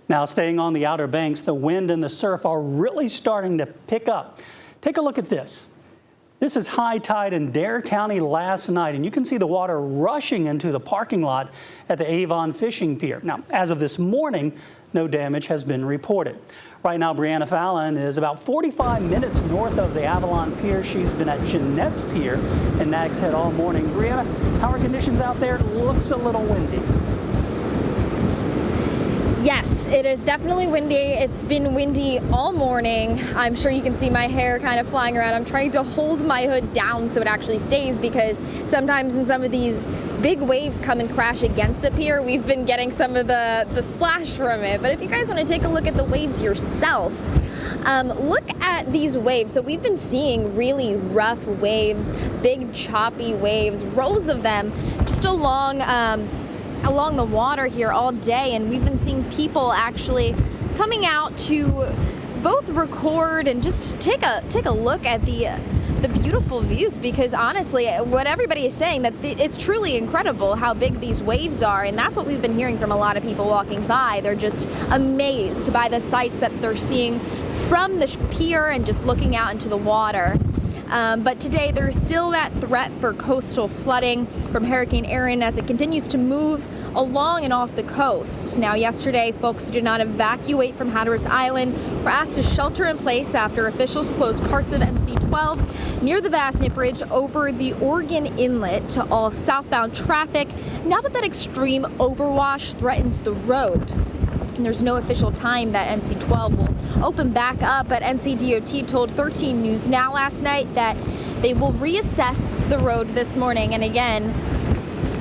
Now, staying on the Outer Banks, the wind and the surf are really starting to pick up. Take a look at this. This is high tide in Dare County last night, and you can see the water rushing into the parking lot at the Avon Fishing Pier. Now, as of this morning, no damage has been reported. Right now, Brianna Fallon is about 45 minutes north of the Avalon Pier. She's been at Jeanette's Pier in Nags Head all morning. Brianna, how are conditions out there? Looks a little windy. Yes, it is definitely windy. It's been windy all morning. I'm sure you can see my hair kind of flying around. I'm trying to hold my hood down so it actually stays, because sometimes when some of these big waves come and crash against the pier, we've been getting some of the splash from it. But if you guys want to take a look at the waves yourself, look at these waves. So we've been seeing really rough waves, big choppy waves, rows of them just along the water here all day, and we've been seeing people actually coming out to both record and just take a look at the beautiful views, because honestly, what everybody is saying, that it's truly incredible how big these waves are, and that's what we've been hearing from a lot of people walking by. They're just amazed by the sights that they're seeing from the pier and just looking out into the water. But today there's still that threat for coastal flooding from Hurricane Erin as it continues to move along and off the coast. Now, yesterday, folks who did not evacuate from Hatteras Island were asked to shelter in place after officials closed parts of NC-12 near the Bassnett Bridge over the Oregon Inlet to all southbound traffic, now that extreme overwash threatens the road. And there's no official time that NC-12 will open back up, but NCDOT told 13 News Now last night that they will reassess the road this morning. And again,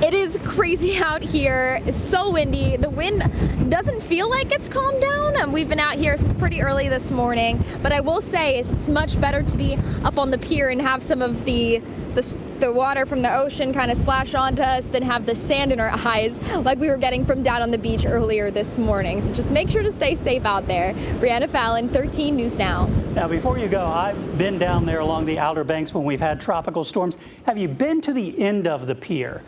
it is crazy out here. It's so windy. The wind doesn't feel like it's calmed down. And we've been out here since pretty early this morning, but I will say it's much better to be up on the pier and have some of the water from the ocean kind of splash onto us than have the sand in our eyes like we were getting from down on the beach earlier this morning. So just make sure to stay safe out there. Brianna Fallon, 13 News Now. Now, before you go, I've been down there along the Outer Banks when we've had tropical storms. Have you been to the end of the pier?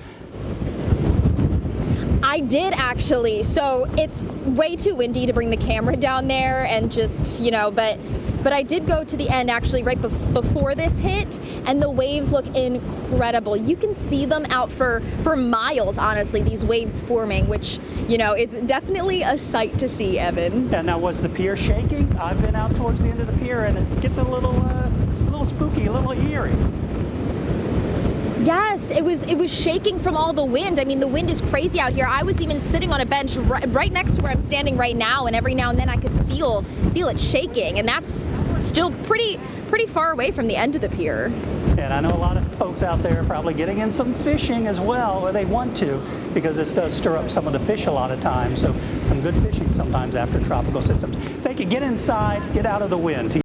I did, actually. So it's way too windy to bring the camera down there and just, but I did go to the end actually right before this hit, and the waves look incredible. You can see them out for miles, honestly, these waves forming, which, is definitely a sight to see, Evan. Yeah, now, was the pier shaking? I've been out towards the end of the pier, and it gets a little spooky, a little eerie. Yes, it was shaking from all the wind. I mean, the wind is crazy out here. I was even sitting on a bench right next to where I'm standing right now, and every now and then I could feel it shaking, and that's still pretty far away from the end of the pier. And I know a lot of folks out there are probably getting in some fishing as well, or they want to, because this does stir up some of the fish a lot of times. So some good fishing sometimes after tropical systems. Thank you. Get inside, get out of the wind.